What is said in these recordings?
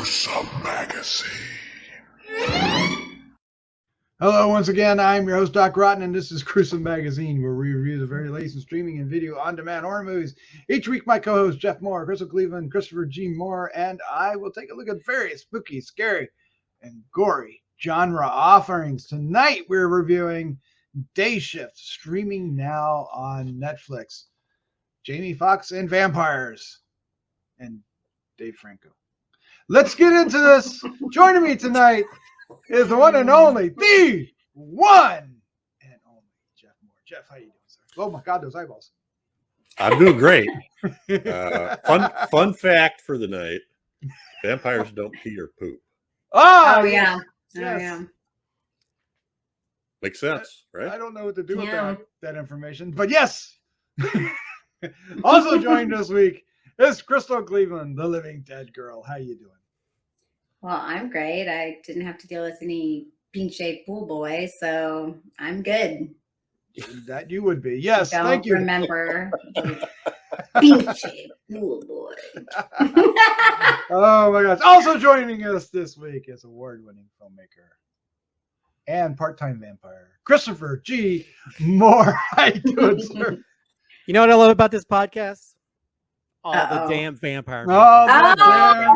Gruesome Magazine. Hello, once again, I'm your host, Doc Rotten, and this is Gruesome Magazine, where we review the very latest in streaming and video on-demand horror movies. Each week, my co-hosts, Jeff Mohr, Crystal Cleveland, Christopher G. Mohr, and I will take a look at various spooky, scary, and gory genre offerings. Tonight, we're reviewing Day Shift, streaming now on Netflix. Jamie Foxx and Vampires, and Dave Franco. Let's get into this. Joining me tonight is the one and only, the one and only Jeff Mohr. Jeff, how you doing, sir? Oh my God, those eyeballs. I'm doing great. Fun fact for the night: vampires don't pee or poop. Oh yeah. Yes. Oh yeah. Makes sense, right? I don't know what to do with that information, but yes. Also joined this week is Crystal Cleveland, the living dead girl. How you doing? Well, I'm great. I didn't have to deal with any pink-shaped pool boy, so I'm good. That you would be. Yes, thank you. Remember pink-shaped pool boy. Oh my gosh. Also joining us this week is award-winning filmmaker and part-time vampire, Christopher G. Mohr. How you doing, sir? You know what I love about this podcast? All the damn vampire movies.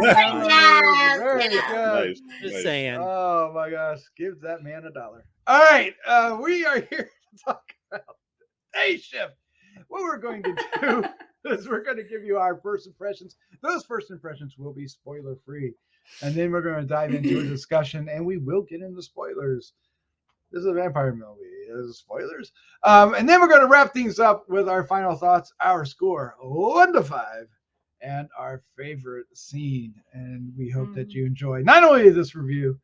Yes. Very good. Nice. Just saying. Oh my gosh, give that man $1. All right, we are here to talk about Day Shift. What we're going to do is we're going to give you our first impressions. Those first impressions will be spoiler free, and then we're going to dive into a discussion, and we will get into spoilers. This is a vampire movie. There's spoilers. And then we're going to wrap things up with our final thoughts, our score, 1 to 5, and our favorite scene. And we hope that you enjoy not only this review,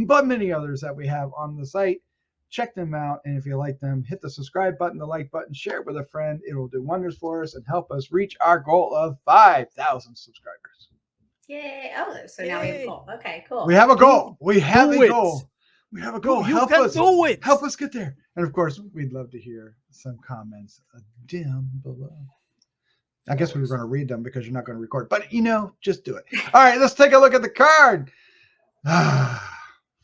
but many others that we have on the site. Check them out. And if you like them, hit the subscribe button, the like button, share it with a friend. It will do wonders for us and help us reach our goal of 5,000 subscribers. Yay. Oh, so now we have a goal. Okay, cool. We have a goal. We have Do a it. goal. We have a goal. You Help can us. do it. Help us get there. And of course, we'd love to hear some comments down below. I guess we were going to read them because you're not going to record, but just do it. All right, let's take a look at the card.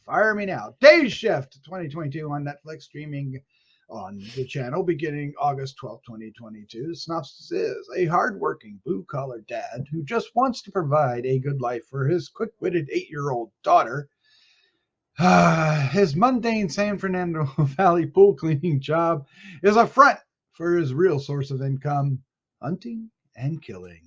Fire me now. Day Shift 2022 on Netflix, streaming on the channel beginning August 12, 2022. The synopsis is a hardworking blue-collar dad who just wants to provide a good life for his quick-witted 8-year-old daughter. His mundane San Fernando Valley pool cleaning job is a front for his real source of income, hunting and killing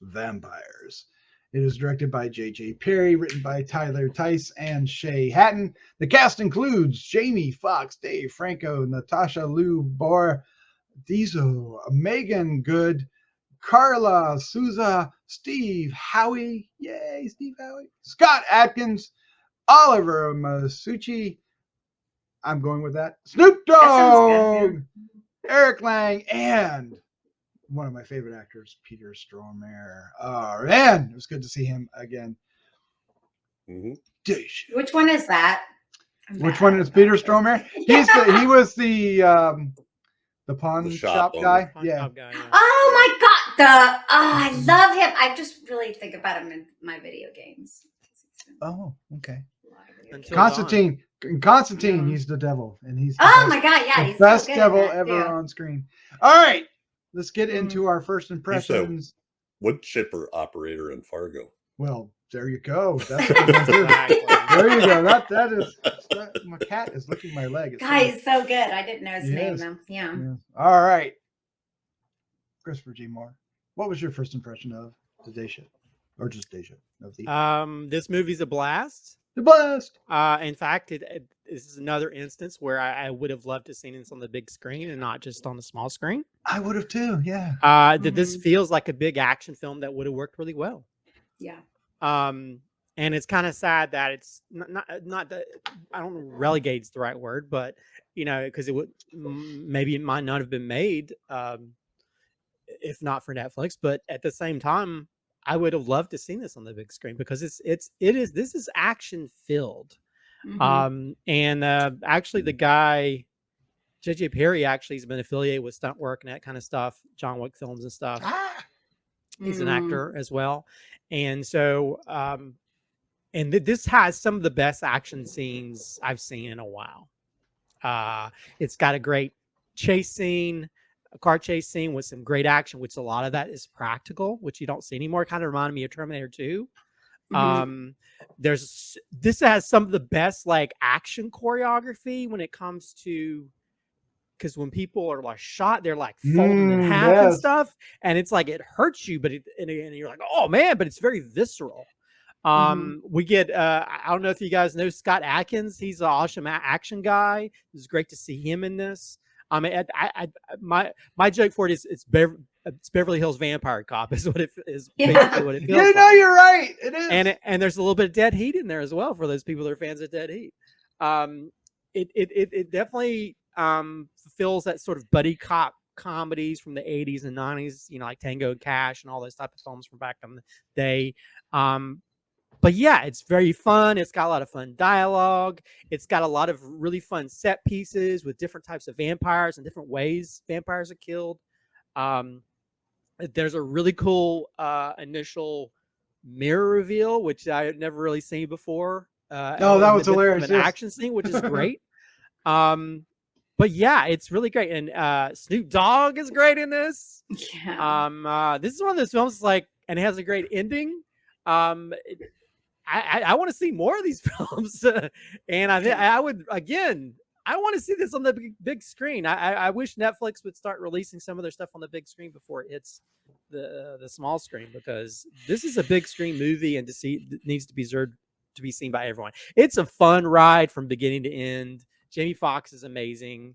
vampires. It is directed by J.J. Perry, written by Tice and Shay. Hatten. The cast includes Jamie Foxx, Dave Franco, Natasha, Bordizzo, Meagan, Karla, Souza, Steve Howey, yay, Steve Howey, Scott Adkins, Oliver Masucci, I'm going with that, Snoop Dogg, Eric Lange, and one of my favorite actors, Peter Stormare. Oh, man, it was good to see him again. Mm-hmm. Which one is that? Which one is Peter Stormare? He was the pawn shop guy. Yeah. Oh my God! I love him. I just really think about him in my video games. Oh, okay. Until Constantine, he's the devil, and he's my God, yeah, the he's best so good devil at that, ever too. on screen. All right, let's get into our first impressions. Wood chipper operator in Fargo. Well, there you go. That's a good one too. There you go. My cat is licking my leg. It's God, he's so good. I didn't know his name Yes. though. Yeah. All right, Christopher G. Mohr, what was your first impression of the Day Shift, or just Day Shift? Of the This movie's a blast. The blast. In fact, this is another instance where I would have loved to seen this on the big screen and not just on the small screen. I would have too. Yeah. That this feels like a big action film that would have worked really well. Yeah. And it's kind of sad that it's not that, I don't know, relegate's the right word, but because it would maybe it might not have been made if not for Netflix, but at the same time, I would have loved to seen this on the big screen because this is action filled. Actually the guy J.J. Perry actually has been affiliated with stunt work and that kind of stuff, John Wick films and stuff. He's an actor as well. And so and this has some of the best action scenes I've seen in a while. It's got a great chase scene, a car chase scene with some great action, which a lot of that is practical, which you don't see anymore. It kind of reminded me of Terminator 2. This has some of the best like action choreography when it comes to, because when people are like shot, they're like folded in half and stuff, and it's like it hurts you, but and you're like, oh man, but it's very visceral. We get I don't know if you guys know Scott Adkins. He's an awesome action guy. It's great to see him in this. I mean, my joke for it is it's Beverly Hills Vampire Cop is what it is. Basically what it feels You know, like. you're right. It is. And there's a little bit of Dead Heat in there as well for those people that are fans of Dead Heat. It definitely fulfills that sort of buddy cop comedies from the 80s and 90s, you know, like Tango and Cash and all those type of films from back in the day. But yeah, it's very fun. It's got a lot of fun dialogue. It's got a lot of really fun set pieces with different types of vampires and different ways vampires are killed. There's a really cool initial mirror reveal, which I had never really seen before. Oh, that was hilarious. An action scene, which is great. But yeah, it's really great. And Snoop Dogg is great in this. Yeah. This is one of those films like, and it has a great ending. I want to see more of these films, and I would again. I want to see this on the big screen. I wish Netflix would start releasing some of their stuff on the big screen before it hits the small screen, because this is a big screen movie and needs to be seen by everyone. It's a fun ride from beginning to end. Jamie Foxx is amazing.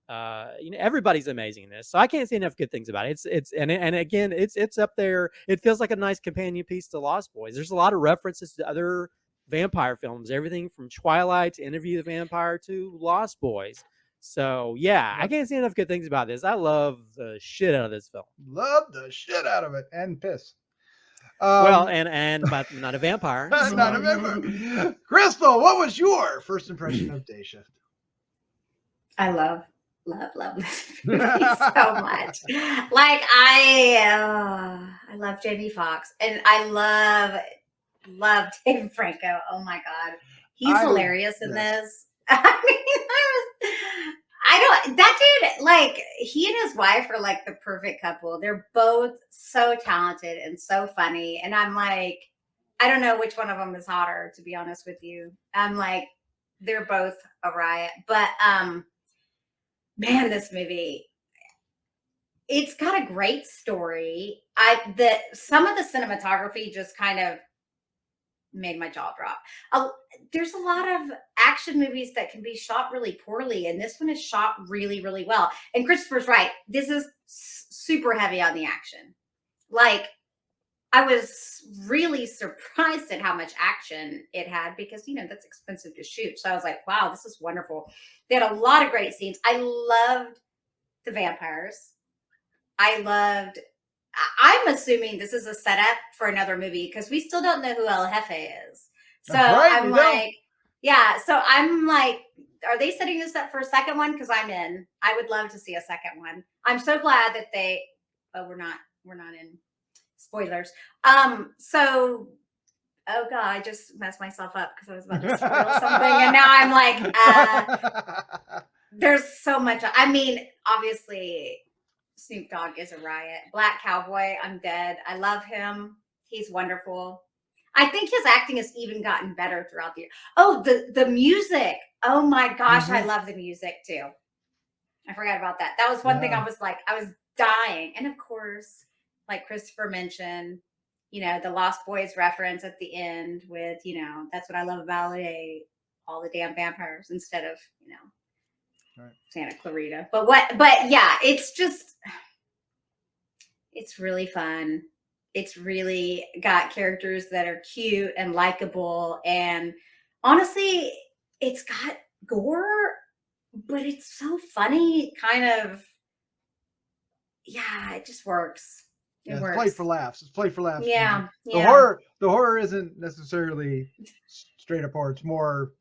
You know, everybody's amazing in this, so I can't say enough good things about it. And again, it's up there. It feels like a nice companion piece to Lost Boys. There's a lot of references to other vampire films, everything from Twilight to Interview the Vampire to Lost Boys. So yeah, I can't say enough good things about this. I love the shit out of this film. Love the shit out of it and piss. Well, and but not a vampire. So. Not a vampire. Crystal, what was your first impression of Day Shift? I love this movie so much. Like I love Jamie Foxx, and I love Dave Franco. Oh my god, he's hilarious in this. I mean, that dude, like he and his wife are like the perfect couple. They're both so talented and so funny, and I'm like, I don't know which one of them is hotter, to be honest with you. I'm like, they're both a riot, but man, this movie, it's got a great story. Some of the cinematography just kind of made my jaw drop. There's a lot of action movies that can be shot really poorly, and this one is shot really, really well. And Christopher's right. This is super heavy on the action. Like, I was really surprised at how much action it had, because, you know, that's expensive to shoot. So I was like, wow, this is wonderful. They had a lot of great scenes. I loved the vampires. I'm assuming this is a setup for another movie, because we still don't know who El Jefe is. So I'm like, yeah. So I'm like, are they setting this up for a second one? Because I'm in. I would love to see a second one. I'm so glad that we're not in spoilers. So, oh god, I just messed myself up because I was about to spoil something, and now I'm like, there's so much. I mean, obviously, Snoop Dogg is a riot. Black Cowboy, I'm dead. I love him. He's wonderful. I think his acting has even gotten better throughout the year. Oh, the music. Oh my gosh, I love the music too. I forgot about that. That was one thing I was like, I was dying. And of course, like Christopher mentioned, you know, the Lost Boys reference at the end with, you know, that's what I love about it, all the damn vampires instead of, you know, Santa Clarita. But yeah, it's really fun. It's really got characters that are cute and likable. And honestly, it's got gore, but it's so funny, kind of. Yeah, it just works. It's play for laughs. It's play for laughs. Yeah. The horror isn't necessarily straight up horror. It's more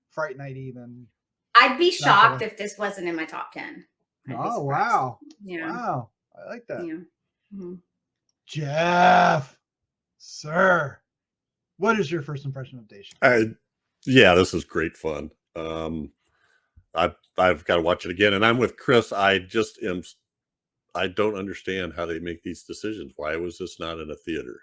Fright Nighty than. I'd be shocked if this wasn't in my top 10. Oh wow! Yeah. Wow, I like that. Yeah. Mm-hmm. Jeff, sir, what is your first impression of Day Shift? Yeah, this is great fun. I've got to watch it again, and I'm with Chris. I don't understand how they make these decisions. Why was this not in a theater?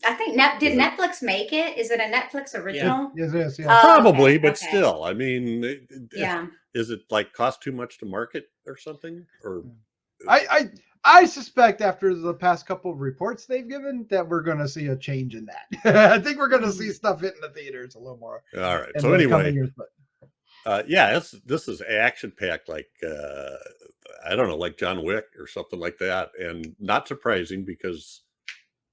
I think did Netflix make it? Is it a Netflix original? Yes, yes, yes. Oh, Probably, okay, but okay. still, I mean, Yeah. is it like cost too much to market or something? Or I suspect after the past couple of reports they've given that we're going to see a change in that. I think we're going to see stuff hitting the theaters a little more. all right. in So the anyway, coming years, but yeah, this is action packed, like I don't know, like John Wick or something like that, and not surprising because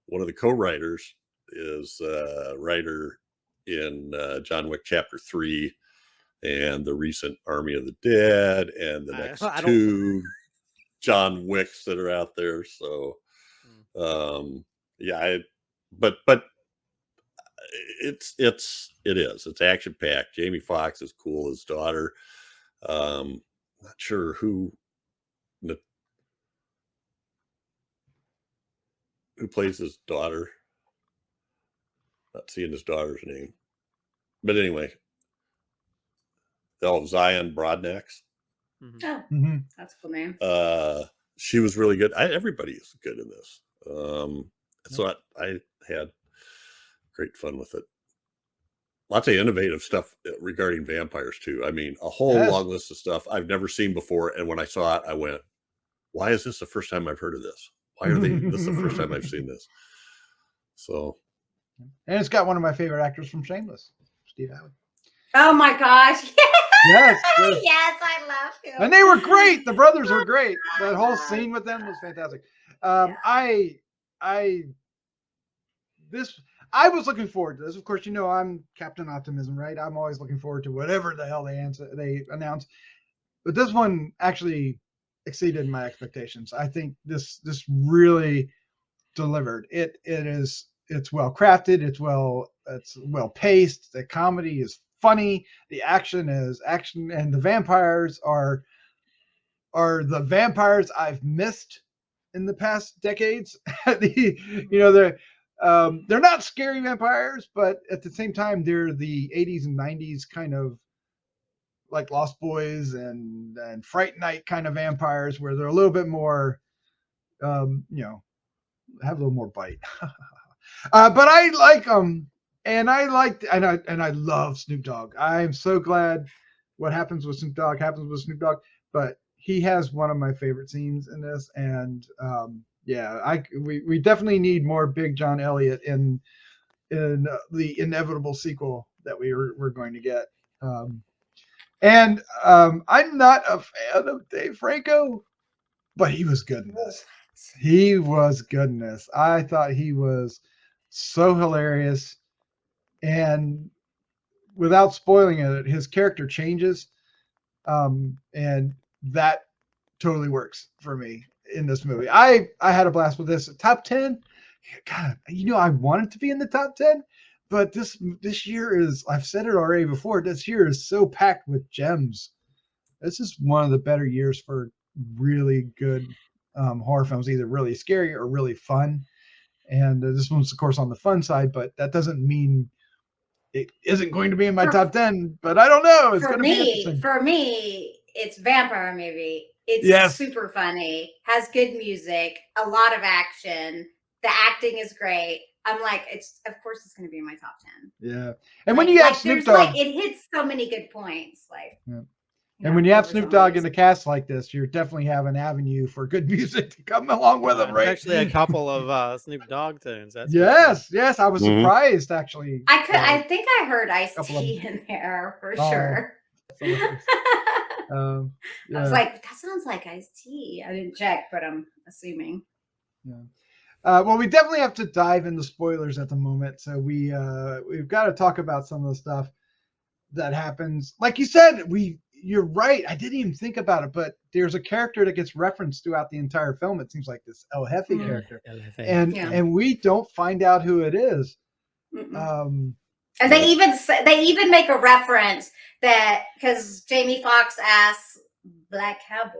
one of the co-writers is a writer in John Wick Chapter 3 and the recent Army of the Dead and the next two John Wicks that are out there. So, yeah, but it is. It's action packed. Jamie Foxx is cool. His daughter. Not sure who plays his daughter. Not seeing his daughter's name, but anyway. Oh, Zion Broadnax. Oh, that's a cool name. She was really good. Everybody is good in this. So I had great fun with it. Lots of innovative stuff regarding vampires too. I mean, a whole long list of stuff I've never seen before. And when I saw it, I went, "Why is this the first time I've heard of this? Why are they? This is the first time I've seen this." So, and it's got one of my favorite actors from Shameless, Steve Howey. Oh my gosh! Yes, yes, I love him. And they were great. The brothers were great. That whole scene with them was fantastic. I was looking forward to this. Of course, I'm Captain Optimism, right? I'm always looking forward to whatever the hell they announce. But this one actually exceeded my expectations. I think this really delivered. It's well crafted. It's well paced. The comedy is funny. The action is action, and the vampires are the vampires I've missed in the past decades. They're not scary vampires, but at the same time, they're the 80s and 90s kind of like Lost Boys and Fright Night kind of vampires, where they're a little bit more, have a little more bite. But I like them, and I love Snoop Dogg. I'm so glad what happens with Snoop Dogg happens with Snoop Dogg. But he has one of my favorite scenes in this, and we definitely need more Big John Elliott in the inevitable sequel that we're going to get. I'm not a fan of Dave Franco, but he was good in this. He was good in this. I thought he was so hilarious, and without spoiling it, his character changes, and that totally works for me in this movie. I had a blast with this. Top 10, God, I wanted to be in the top 10, but this year is, I've said it already before, this year is so packed with gems. This is one of the better years for really good horror films, either really scary or really fun. And this one's, of course, on the fun side, but that doesn't mean it isn't going to be in my top 10. But I don't know. It's going to be interesting. For me, it's vampire movie. It's super funny, has good music, a lot of action. The acting is great. I'm like, of course it's going to be in my top 10. Yeah. And when you have Snoop Dogg, it hits so many good points. And when you have Snoop Dogg in the cast like this, you definitely have an avenue for good music to come along with them, right? Actually, a couple of Snoop Dogg tunes. That's yes. I was surprised, actually. I think I heard Ice-T in there for sure. I was like, that sounds like Ice-T. I didn't check, but I'm assuming. Yeah. Well, we definitely have to dive into spoilers at the moment. So we've got to talk about some of the stuff that happens. Like you said, you're right. I didn't even think about it, but there's a character that gets referenced throughout the entire film. It seems like this El Jefe character, and we don't find out who it is. And they even make a reference that, because Jamie Foxx asks Black Cowboy,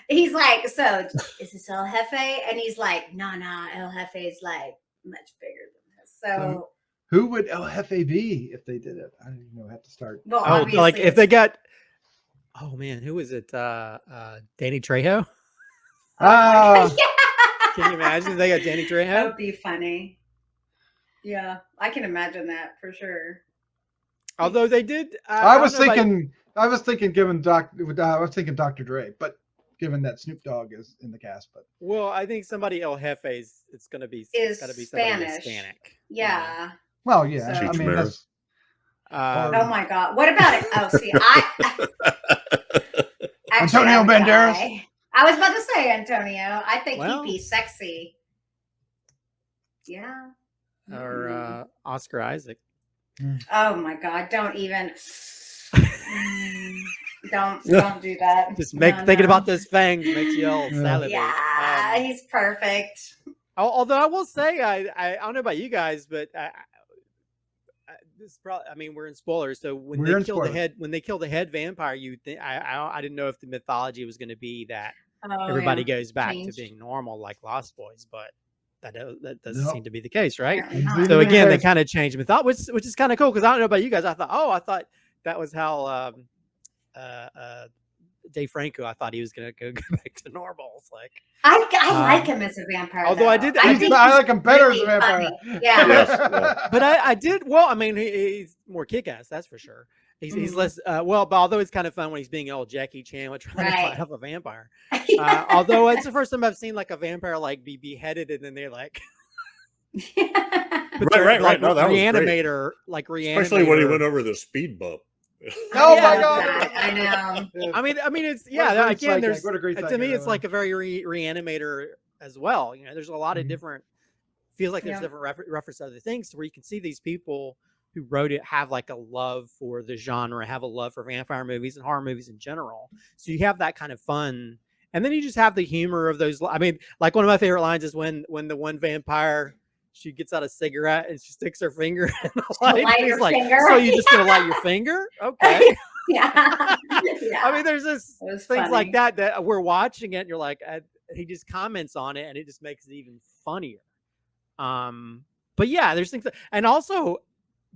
he's like, "So is this El Jefe?" And he's like, "No, El Jefe is like much bigger than this. So who would El Jefe be if they did it? I don't even know. Have to start. well, Oh, obviously, like if they got, oh man, who is it? Danny Trejo. Ah, Can you imagine if they got Danny that Trejo? would be funny. Yeah, I can imagine that for sure. Although they did, I was don't know about- thinking, I was thinking Dr. Dre, but given that Snoop Dogg is in the cast, but well, I think somebody El Jefe's. It's gonna be. Is It's gotta be somebody Spanish. Hispanic. Yeah. well, yeah. So- I mean, Cheech that's Oh my God. What about it? Oh, see, actually, Antonio I would Banderas? die. I was about to say Antonio. I think Well- he'd be sexy. Yeah. Or Oscar Isaac. Oh my God! Don't even. Don't do that. Just No, thinking no. about those fangs makes you all Yeah. salivate. Yeah, he's perfect. Although I will say, I don't know about you guys, but this probably. I mean, we're in spoilers, so when We're in they kill the spoilers. head vampire, you think I didn't know if the mythology was going to be that Oh, everybody yeah. goes back Changed. to being normal like Lost Boys, but that doesn't Nope. seem to be the case, right? Apparently not. So So again, they Yes. kind of changed mythology, which is kind of cool because I don't know about you guys. I thought that was how Dave Franco. I thought he was going to go back to normal. It's like, I like him as a vampire. although I though. did- I think I he's like him better as a really vampire. funny. Yeah. Yes, yeah. but I did well. I mean, he's more kick-ass, that's for sure. He's Mhm. less but although it's kind of fun when he's being all Jackie Chan with trying to Right. fight off a vampire. Although it's the first time I've seen like a vampire like be beheaded and then they're like put their, Right. like, No, that was great. reanimator, like reanimator. Especially when he went over the speed bump. Oh Yeah, my I God! know. I mean, it's What a yeah. great Again, sight there's gag. What a great to sight me, gag it's that like a very reanimator as well. You know, there's a lot of Mhm. different. Feels like there's Yeah. different reference to other things where you can see these people who wrote it have like a love for the genre, have a love for vampire movies and horror movies in general. So you have that kind of fun, and then you just have the humor of those. I mean, like one of my favorite lines is when the one vampire. She gets out a cigarette and she sticks her finger in the light. light He's your like, finger? so you just gonna light your finger? Okay. Yeah. I mean, there's just It was things like funny. that we're watching it and you're like, he just comments on it and it just makes it even funnier. But yeah, there's things and also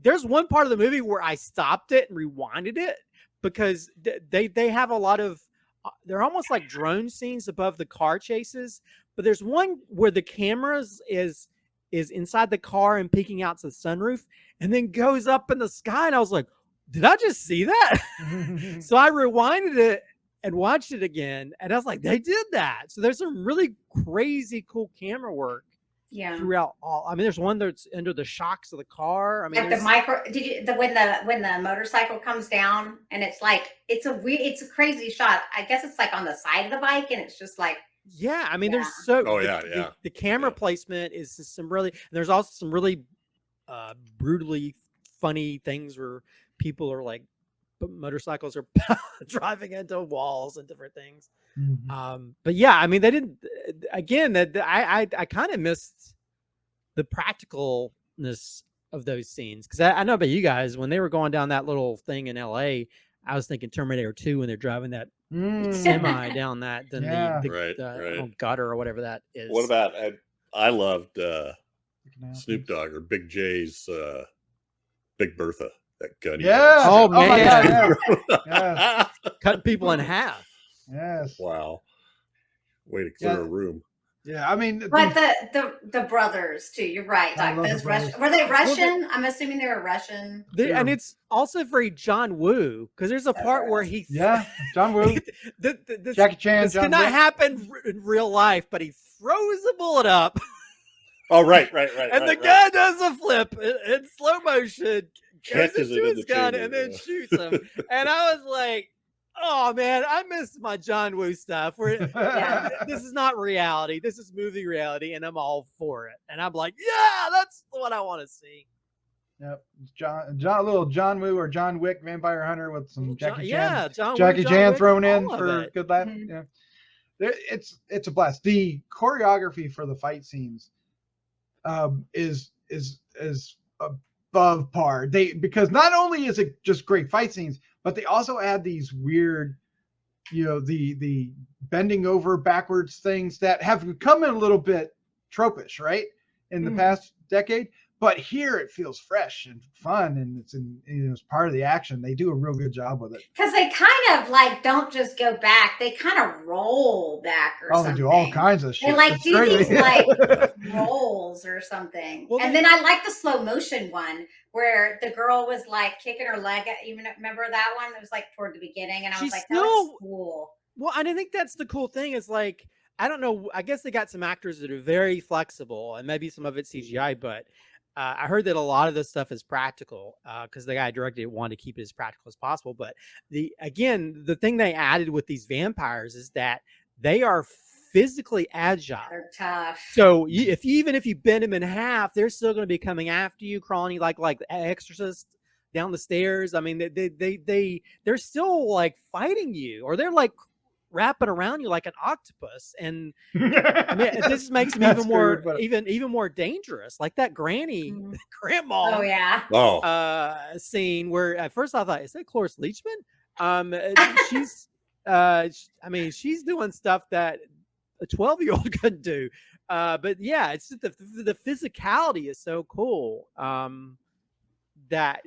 there's one part of the movie where I stopped it and rewinded it because they have a lot of they're almost like drone scenes above the car chases, but there's one where the cameras is inside the car and peeking out to the sunroof and then goes up in the sky and I was like, did I just see that? So I rewinded it and watched it again and I was like, they did that. So there's some really crazy cool camera work Yeah. throughout all. I mean, there's one that's under the shocks of the car. I mean, Like the there's- micro, did you when the motorcycle comes down and it's like it's a crazy shot. I guess it's like on the side of the bike and it's just like yeah, I mean, Yeah. there's so Oh, the- yeah, the, yeah. the camera Yeah. placement is just some really. And there's also some really brutally funny things where people are like motorcycles are driving into walls and different things. Mhm. But yeah, I mean, they didn't. Again, that I kind of missed the practicalness of those scenes because I know about you guys when they were going down that little thing in L.A. I was thinking Terminator 2 when they're driving that Mm. semi down that then Yeah. the Right. gutter or whatever that is. What about I loved Canal Snoop things. Dogg or Big J's Big Bertha, that gun. he Yeah. had. Oh, my man. God, yeah. cutting people in half? Yes. Wow. Way to clear Yeah. a room. Yeah. I mean, but the brothers too. You're right. I Like love the those Russian brothers. were they Well, Russian? I'm assuming they were Russian. And Sure. it's also very John Woo because there's a part where he yeah, John Woo, this, Jackie Chan, this John did not Wick. happen in real life, but he throws a bullet up Oh, right. and the guy does a flip in slow motion, goes Catches it into in his the gun, chamber, and then yeah. shoots him. And I was like, oh man, I missed my John Woo stuff. Where Yeah. this is not reality, this is movie reality, and I'm all for it. And I'm like, yeah, that's what I want to see. Yep. John, little John Woo or John Wick vampire hunter with some Jackie Chan. Yeah, John Woo, Jackie John Chan Wick, thrown in all of for it. good laugh. Mhm. Yeah. It's a blast. The choreography for the fight scenes is above par. Because not only is it just great fight scenes, but they also add these weird, the bending over backwards things that have become a little bit tropish, right? In the Mhm. decade. But here it feels fresh and fun, and it's part of the action. They do a real good job with it. Because they kind of like don't just go back; they kind of roll back or something. They do all kinds of shit. They like It's do great. these like rolls or something. Well, and then I like the slow motion one where the girl was like kicking her leg. You remember that one? It was like toward the beginning, and I was like, that was cool. Well, I think that's the cool thing is like, I don't know. I guess they got some actors that are very flexible, and maybe some of it's CGI, but I heard that a lot of this stuff is practical because the guy directed it wanted to keep it as practical as possible. But the thing they added with these vampires is that they are physically agile. They're tough. So if you bend them in half, they're still going to be coming after you, crawling you like the Exorcist down the stairs. I mean, they're still like fighting you, or they're like wrapping around you like an octopus. And I mean, this makes them even more dangerous. Like that grandma. Oh yeah. Scene where at first I thought, is that Cloris Leachman? She's doing stuff that a 12-year-old couldn't do. But yeah, it's just the physicality is so cool. That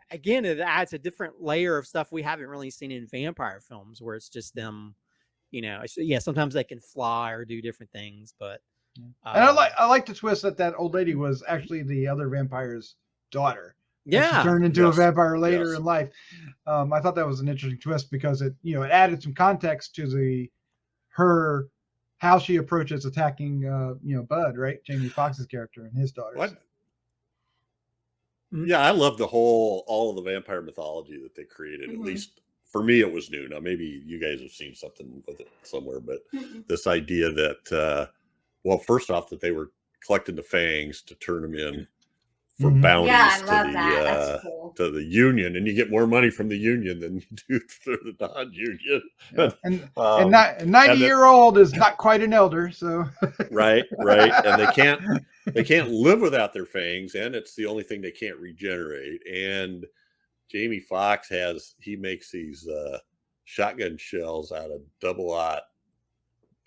again, it adds a different layer of stuff we haven't really seen in vampire films, where it's just them, sometimes they can fly or do different things, but and I like the twist that old lady was actually the other vampire's daughter. Yeah, she turned into a vampire later in life. I thought that was an interesting twist because it added some context to how she approaches attacking Bud, right? Jamie Foxx's character and his daughters. What? Yeah, I love all of the vampire mythology that they created. At least for me, it was new. Now, maybe you guys have seen something with it somewhere, but this idea that, first off, that they were collecting the fangs to turn them in for bounties to the union, and you get more money from the union than you do through the non-union. Yeah. And 90-year-old is not quite an elder, so right, and they can't live without their fangs, and it's the only thing they can't regenerate. And Jamie Foxx makes these shotgun shells out of double-aught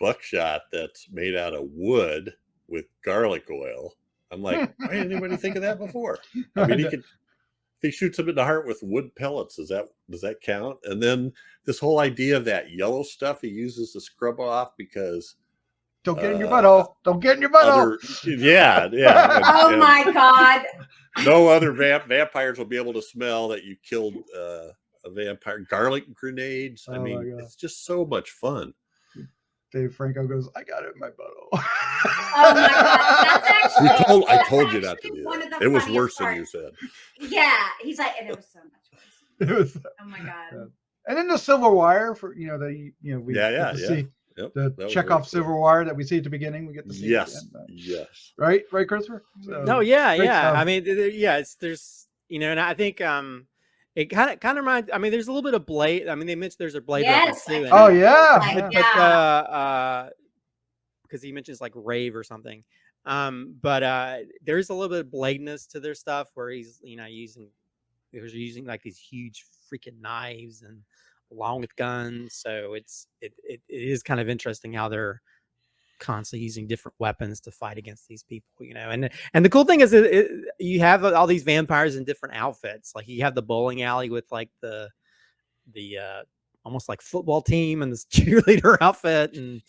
buckshot that's made out of wood with garlic oil. I'm like, why didn't anybody think of that before? I mean, if he shoots him in the heart with wood pellets, does that count? And then this whole idea of that yellow stuff he uses to scrub off because don't get in your butthole. Don't get in your butthole. Yeah. Oh my God. No other vampires will be able to smell that you killed a vampire. Garlic grenades. I mean, it's just so much fun. Dave Franco goes, I got it in my butthole. Oh my God. That's actually. I told you not to do that. It was worse than you said. Yeah. He's like, and it was so much worse. Oh my God. Yeah. And then the silver wire for, we see the Chekhov silver wire that we see at the beginning. We get to see. Yes. Right, Christopher? So, no, yeah. I mean, there's, and I think, it kind of reminds. I mean, there's a little bit of Blade. I mean, they mentioned there's a Blade reference too. Because he mentions like rave or something. But there's a little bit of Bladeness to their stuff where he's using like these huge freaking knives and along with guns. So it is kind of interesting how they're constantly using different weapons to fight against these people, and the cool thing is you have all these vampires in different outfits. Like you have the bowling alley with like the almost like football team and this cheerleader outfit, and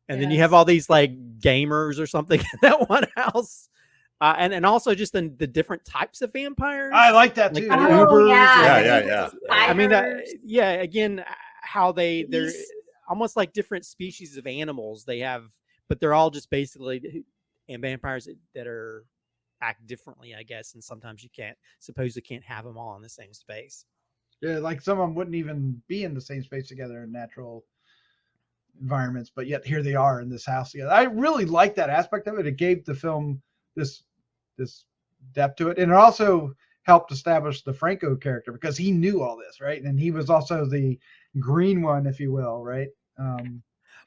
then you have all these like gamers or something in that one house, and also just the different types of vampires. I like that too. Yeah. I mean, again, how they're almost like different species of animals they have. But they're all just basically vampires that act differently, I guess. And sometimes you can't have them all in the same space. Yeah, like some of them wouldn't even be in the same space together in natural environments, but yet here they are in this house together. I really like that aspect of it. It gave the film this depth to it, and it also helped establish the Franco character because he knew all this, right? And he was also the green one, if you will, right?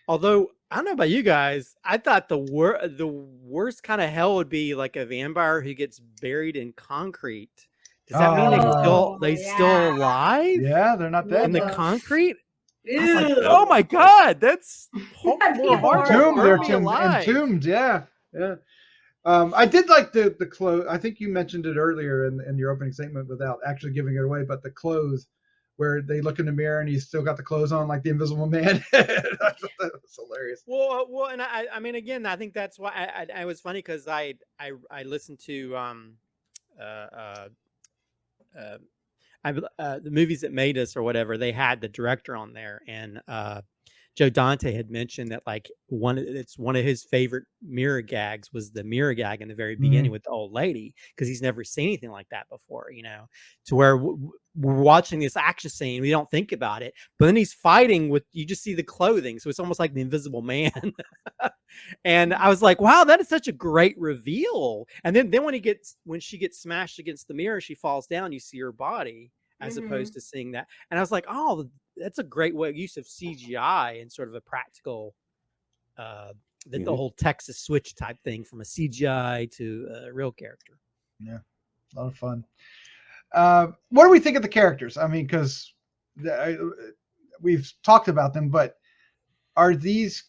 Although I don't know about you guys, I thought the worst kind of hell would be like a vampire who gets buried in concrete. Does that mean they still alive? Yeah, they're not dead in the concrete. Like, oh my God, that's more hard. They're entombed. Yeah. I did like the clothes. I think you mentioned it earlier in your opening statement without actually giving it away, but the clothes where they look in the mirror and he's still got the clothes on like the Invisible Man. I thought that was hilarious. Well, and I mean, again, I think that's why I was funny because I listened to the movies that made us or whatever. They had the director on there, and Joe Dante had mentioned that like it's one of his favorite mirror gags was the mirror gag in the very beginning with the old lady, because he's never seen anything like that before, you know, to where we're watching this action scene, we don't think about it, but then he's fighting with, you just see the clothing, so it's almost like the Invisible Man. And I was like, wow, that is such a great reveal. And then when she gets smashed against the mirror, she falls down, you see her body as opposed to seeing that. And I was like, oh, that's a great use of CGI and sort of a practical, the whole Texas switch type thing from a CGI to a real character. Yeah, a lot of fun. What do we think of the characters? I mean, because we've talked about them, but are these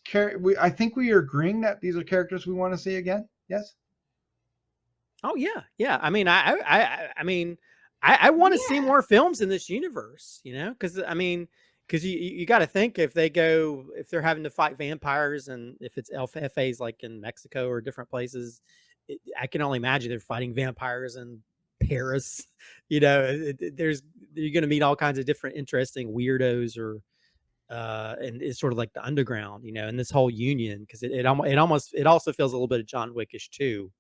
I think we are agreeing that these are characters we want to see again. Yes. Oh yeah. I mean, I want to see more films in this universe, you know, because you got to think if they're having to fight vampires, and if it's LFAs like in Mexico or different places, I can only imagine they're fighting vampires in Paris. You know, you're going to meet all kinds of different interesting weirdos, or and it's sort of like the underground, you know, and this whole union, because it also feels a little bit of John Wickish too,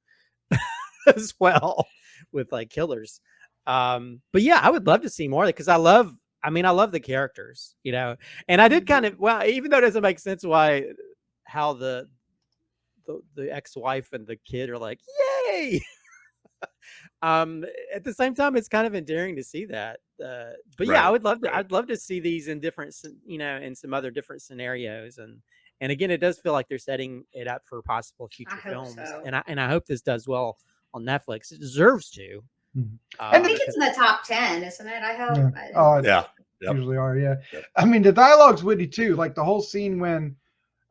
as well, with like killers. But yeah, I would love to see more, because I love the characters, you know, and I did kind of, well, even though it doesn't make sense how the ex-wife and the kid are like, yay. At the same time, it's kind of endearing to see that. But yeah, I'd love to see these in different, you know, in some other different scenarios. And again, it does feel like they're setting it up for possible future films. So. And I hope this does well on Netflix. It deserves to. I think it's in the top 10, isn't it? I hope. Yeah. Oh, yeah. Usually are. Yeah. Yep. I mean, the dialogue's witty too. Like the whole scene when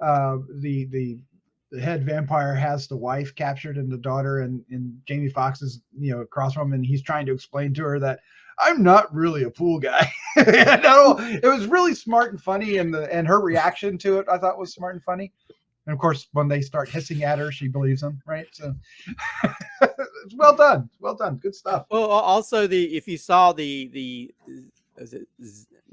the head vampire has the wife captured and the daughter, and Jamie Foxx is, you know, across from him, and he's trying to explain to her that I'm not really a pool guy. No, it was really smart and funny, and her reaction to it I thought was smart and funny. And of course, when they start hissing at her, she believes them, right? So it's well done. Well done. Good stuff. Well, also if you saw the is it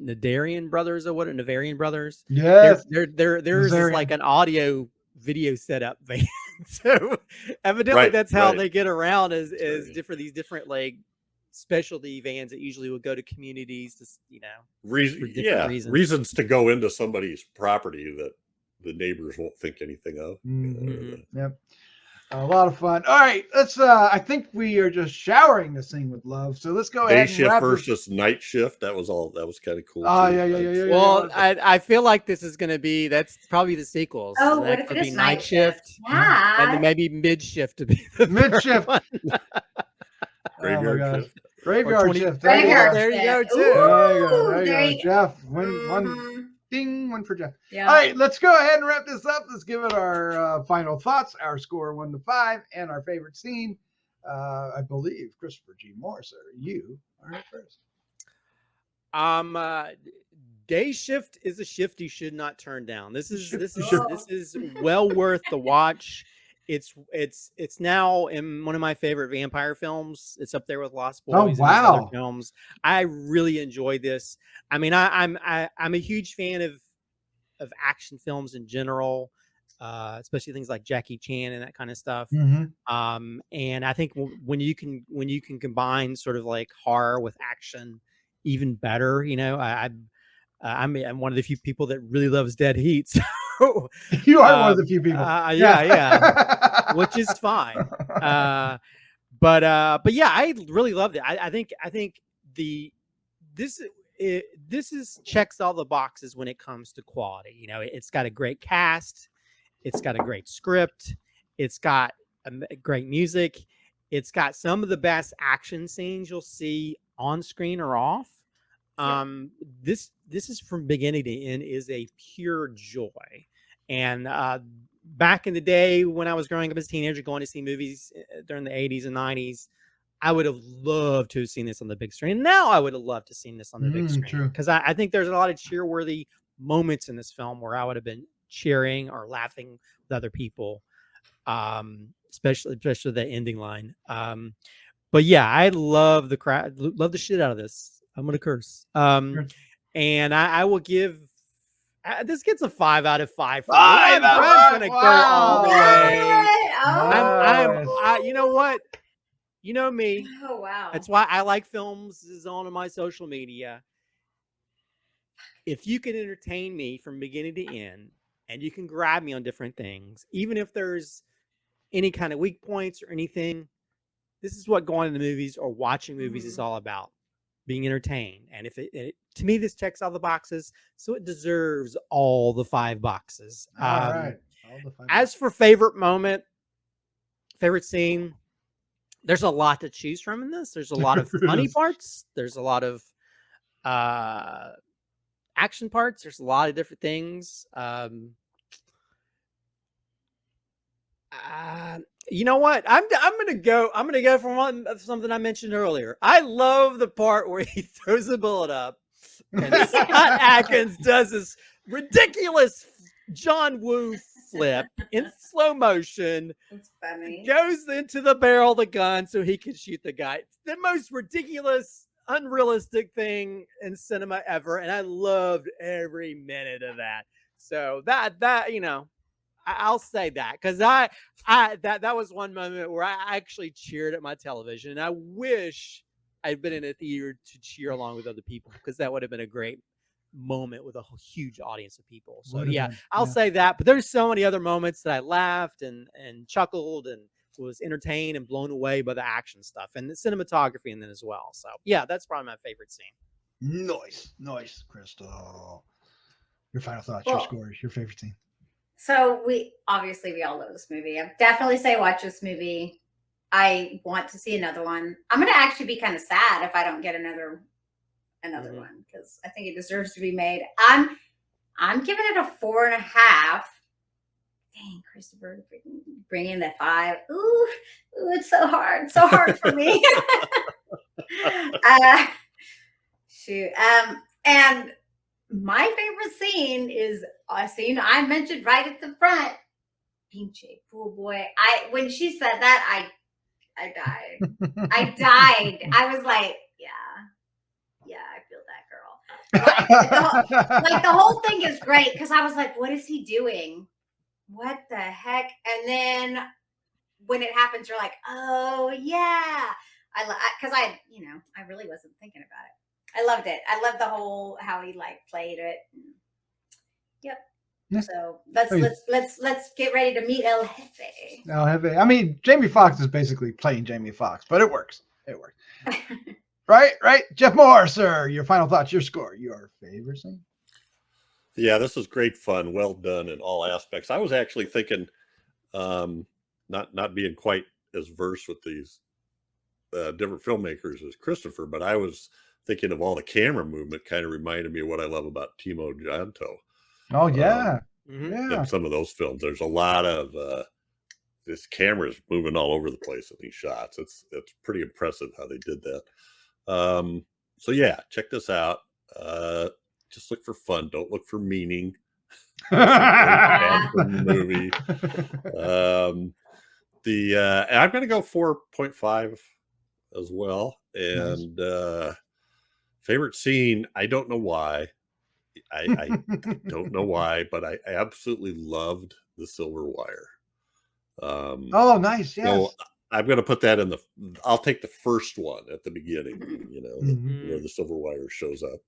Nadarian brothers or what? Navarian brothers? Yes. There's like an audio video setup van. So evidently that's how they get around is these different like specialty vans that usually would go to communities to, you know, reasons to go into somebody's property that the neighbors won't think anything of. Yep. A lot of fun. All right, let's I think we are just showering this thing with love. So let's go ahead. Day shift versus night shift. That was kind of cool. Oh, yeah. Well, I feel like this is going to be, that's probably the sequels. Oh, what if could it be is night shift? Yeah. And then maybe mid shift to be the mid shift. Graveyard shift. Graveyard shift. There you go, too. There you go. Jeff. One ding, one for Jeff. Yeah. All right, let's go ahead and wrap this up. Let's give it our final thoughts, our score 1 to 5, and our favorite scene. I believe Christopher G. Mohr, sir, you are up first. Day shift is a shift you should not turn down. This is well worth the watch. It's now in one of my favorite vampire films. It's up there with Lost Boys. Oh, wow. And other films. I really enjoy this. I mean, I'm a huge fan of action films in general, especially things like Jackie Chan and that kind of stuff. Mm-hmm. And I think when you can combine sort of like horror with action, even better. You know, I'm one of the few people that really loves Dead Heat. So, you are one of the few people. Yeah, which is fine. But yeah, I really loved it. I think this checks all the boxes when it comes to quality. You know, it's got a great cast, it's got a great script, it's got great music, it's got some of the best action scenes you'll see on screen or off. This is from beginning to end is a pure joy, and back in the day when I was growing up as a teenager, going to see movies during the 80s and 90s, I would have loved to have seen this on the big screen. Now I would have loved to have seen this on the big screen. True. Because I think there's a lot of cheer-worthy moments in this film where I would have been cheering or laughing with other people, especially the ending line. But yeah, I love the crowd, love the shit out of this. I'm gonna curse. And I will give this gets a 5 out of 5. For me. I'm gonna go all the way. You know what? You know me. Oh wow. That's why I like films is on my social media. If you can entertain me from beginning to end and you can grab me on different things, even if there's any kind of weak points or anything, this is what going to the movies or watching movies is all about. Being entertained. And if it to me, this checks all the boxes, so it deserves all the 5 boxes. All right. As for favorite moment, favorite scene, there's a lot to choose from in this. There's a lot of funny parts. There's a lot of action parts. There's a lot of different things. You know what? I'm gonna go from something I mentioned earlier. I love the part where he throws the bullet up and Scott Adkins does this ridiculous John Woo flip in slow motion. It's funny. Goes into the barrel of the gun so he can shoot the guy. It's the most ridiculous, unrealistic thing in cinema ever, and I loved every minute of that. So that you know, I'll say that because that was one moment where I actually cheered at my television, and I wish I'd been in a theater to cheer along with other people because that would have been a great moment with a huge audience of people. So I'll say that. But there's so many other moments that I laughed and chuckled and was entertained and blown away by the action stuff and the cinematography in it as well. So yeah, that's probably my favorite scene. Nice, Crystal. Your final thoughts, your scores, your favorite scene. So we all love this movie. I definitely say watch this movie. I want to see another one. I'm gonna actually be kind of sad if I don't get another one because I think it deserves to be made. I'm giving it a 4.5. Dang, Christopher, bring in that 5. Ooh, it's so hard for me. Shoot. And my favorite scene is a scene I mentioned right at the front. Pinche pool boy. When she said that, I died. I died. I was like, yeah, I feel that girl. Like the whole thing is great because I was like, what is he doing? What the heck? And then when it happens, you're like, oh yeah. Because I really wasn't thinking about it. I loved it. I loved the whole how he like played it. Yep. Yeah. So let's get ready to meet El Jefe. El Jefe. I mean, Jamie Foxx is basically playing Jamie Foxx, but it works. Right? Jeff Mohr, sir. Your final thoughts, your score, your favorite scene. Yeah, this is great fun. Well done in all aspects. I was actually thinking, not being quite as versed with these different filmmakers as Christopher, but I was thinking of all the camera movement. Kind of reminded me of what I love about Timo Gianto. Oh yeah, in some of those films, there's a lot of this camera's moving all over the place in these shots. It's pretty impressive how they did that. So yeah, check this out. Just look for fun. Don't look for meaning. Movie. And I'm going to go 4.5 as well. And favorite scene, I don't know why. I don't know why, but I absolutely loved the silver wire. Oh, nice. Yes. So I'm going to put that in I'll take the first one at the beginning, where the silver wire shows up.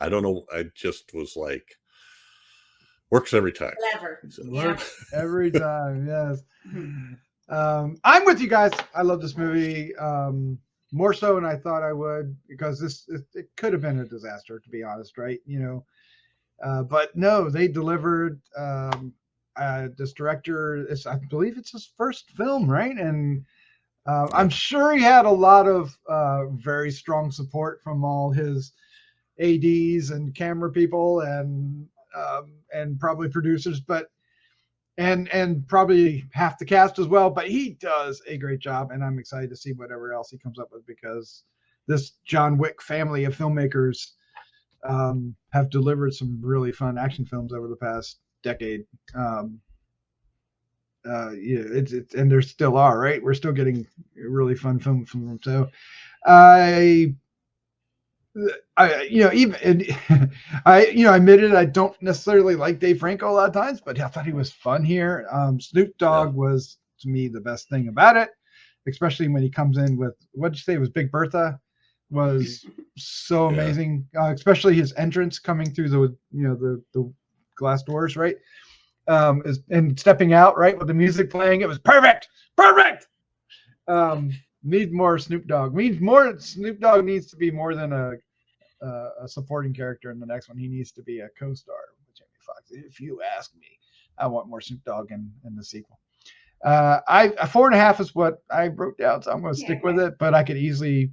I don't know. I just was like, works every time. Clever. So, works every time. Yes. I'm with you guys. I love this movie. More so than I thought I would, because it could have been a disaster, to be honest, right? But no, they delivered. This director, I believe it's his first film, right? And I'm sure he had a lot of very strong support from all his ADs and camera people and probably producers. But and probably half the cast as well. But he does a great job, and I'm excited to see whatever else he comes up with, because this John Wick family of filmmakers have delivered some really fun action films over the past decade. It's and there still are, right? We're still getting really fun films from them. So I admitted I don't necessarily like Dave Franco a lot of times, but I thought he was fun here. Snoop Dogg was, to me, the best thing about it, especially when he comes in with, what'd you say, it was Big Bertha, was so amazing. Especially his entrance coming through the glass doors, right? And stepping out, right, with the music playing. It was perfect. Need more Snoop Dogg. Snoop Dogg needs to be more than a supporting character in the next one. He needs to be a co-star with Jamie Foxx. If you ask me, I want more Snoop Dogg in the sequel. 4.5 is what I wrote down, so I'm going to stick with it. But I could easily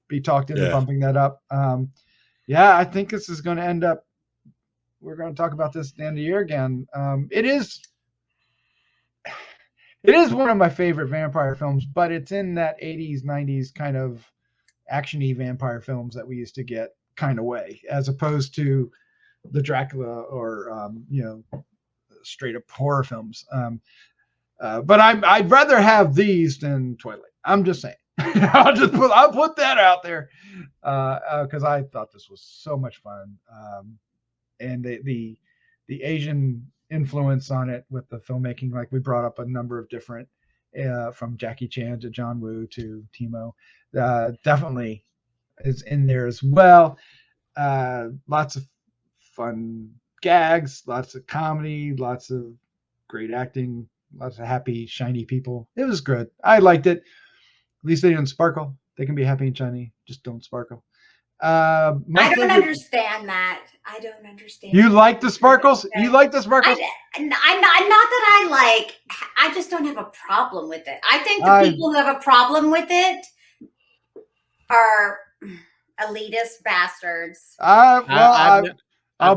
be talked into bumping that up. I think this is going to end up. We're going to talk about this at the end of the year again. It is one of my favorite vampire films, but it's in that 80s, 90s kind of action-y vampire films that we used to get kind of way, as opposed to the Dracula or, straight up horror films. But I'd rather have these than Twilight. I'm just saying. I'll put that out there because I thought this was so much fun. And the Asian influence on it with the filmmaking, like we brought up a number of different, from Jackie Chan to John Woo to Timo, definitely is in there as well. Lots of fun gags, lots of comedy, lots of great acting, lots of happy, shiny people. It was good. I liked it. At least they didn't sparkle. They can be happy and shiny, just don't sparkle. I don't understand that. I don't understand. You like the sparkles? You like the sparkles? I'm not that I like. I just don't have a problem with it. I think the people who have a problem with it are elitist bastards. I've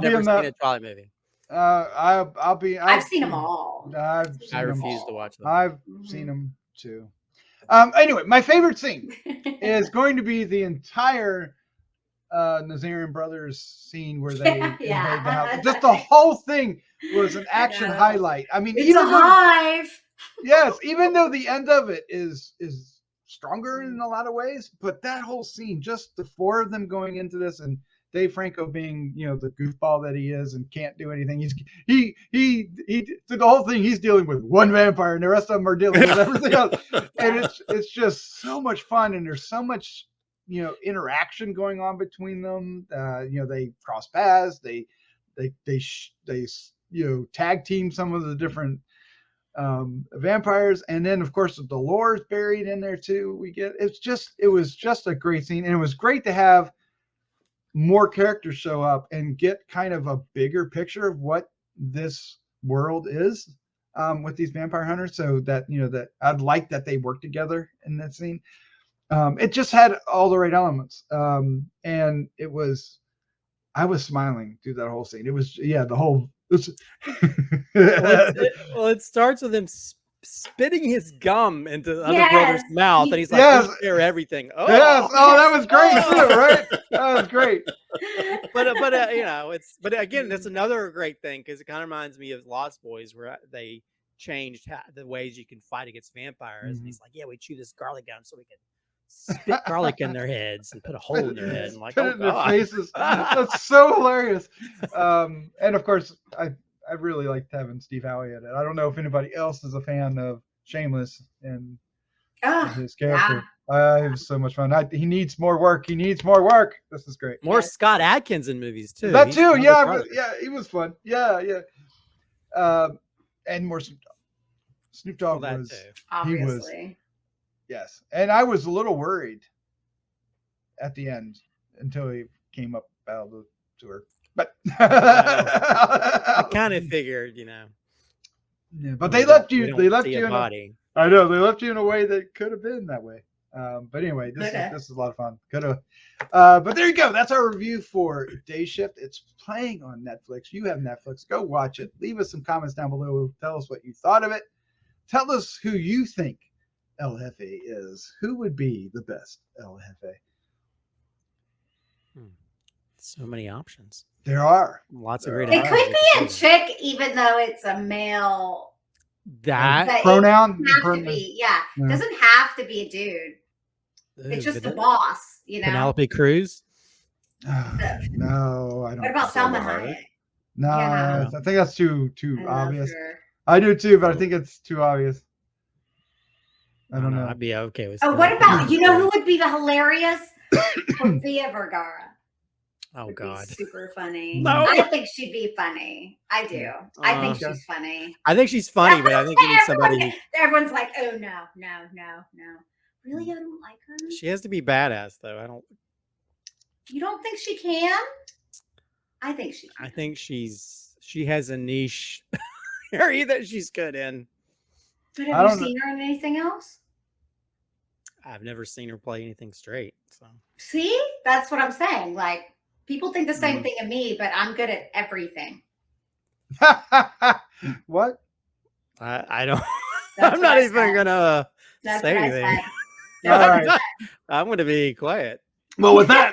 never seen a Twilight movie. I've seen them all. I refuse to watch them. I've seen them too. Anyway, my favorite scene is going to be the entire Nazarian Brothers scene where they invade the house. Just the whole thing was an action highlight. I mean, it's a hive. Yes, even though the end of it is stronger in a lot of ways, but that whole scene, just the four of them going into this, and Dave Franco being, the goofball that he is and can't do anything. He through the whole thing, he's dealing with one vampire, and the rest of them are dealing with everything else. And it's just so much fun, and there's so much interaction going on between them. They cross paths. They tag team some of the different vampires, and then of course the lore is buried in there too. It was just a great scene, and it was great to have more characters show up and get kind of a bigger picture of what this world is with these vampire hunters. So that that I'd like that they work together in that scene. It just had all the right elements, and I was smiling through that whole scene. It was the whole. It starts with him spitting his gum into other brother's mouth, and he's like, "I share everything." Oh, yes. Oh, that was great too, right? That was great. But again, that's another great thing, because it kind of reminds me of Lost Boys, where they changed the ways you can fight against vampires. And he's like, "Yeah, we chew this garlic gum so we can spit garlic in their heads and put a hole in their head." And like, put it in their faces. That's so hilarious. And of course, I really liked having Steve Howey in it. I don't know if anybody else is a fan of Shameless and his character. It was so much fun. He needs more work. This is great. More Scott Adkins in movies too. That too. Yeah, he was fun. Yeah. And more Snoop Dogg. Snoop Dogg was too. Obviously. Yes, and I was a little worried at the end until he came up out of the tour. But I kind of figured, Yeah, but they left you. They left you in body. I know they left you in a way that could have been that way. But anyway, this Okay. is a lot of fun. But there you go. That's our review for Day Shift. It's playing on Netflix. You have Netflix. Go watch it. Leave us some comments down below. Tell us what you thought of it. Tell us who you think El Jefe is. Who would be the best El Jefe? So many options. There are. Lots of great It options. could be a chick, even though it's a male. That But Pronoun. it doesn't have to be. Yeah, Yeah. it doesn't have to be a dude. It's just the boss, you know. Penelope Cruz. No, I don't. What about Salma Salma Hayek? No, Yeah. I think that's too I love obvious. her. I do too, but I think it's too obvious. I don't know. I'd be okay with. Oh, what Penelope about Cruz. you know who would be the hilarious? Sofia Vergara. Oh Would be God. super funny. No. I think she'd be funny. I do. I think Okay. she's funny. I think she's funny, but I think you need somebody. Everyone's like, oh no. Really, I don't like her. She has to be badass, though. I don't. You don't think she can? I think she can. I think she has a niche area that she's good in. But I have don't you seen her in anything else? I've never seen her play anything straight. So See, that's what I'm saying. Like, people think the same Mm. thing of me, but I'm good at everything. What? I don't. That's I'm what not I even said. gonna That's say what I anything. said. All That's right. I'm gonna be quiet. Well, with that,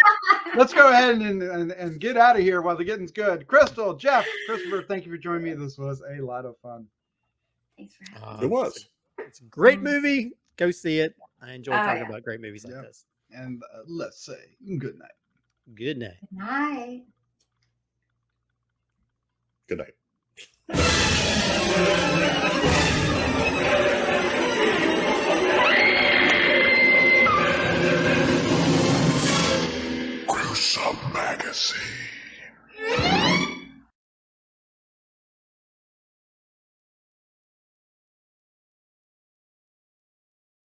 let's go ahead and get out of here while the getting's good. Crystal, Jeff, Christopher, thank you for joining me. This was a lot of fun. Thanks for having me. It was. It's a great movie. Go see it. I enjoy Oh, talking yeah. about great movies like Yep. this. And let's say good night. Good night. Good night. Good night.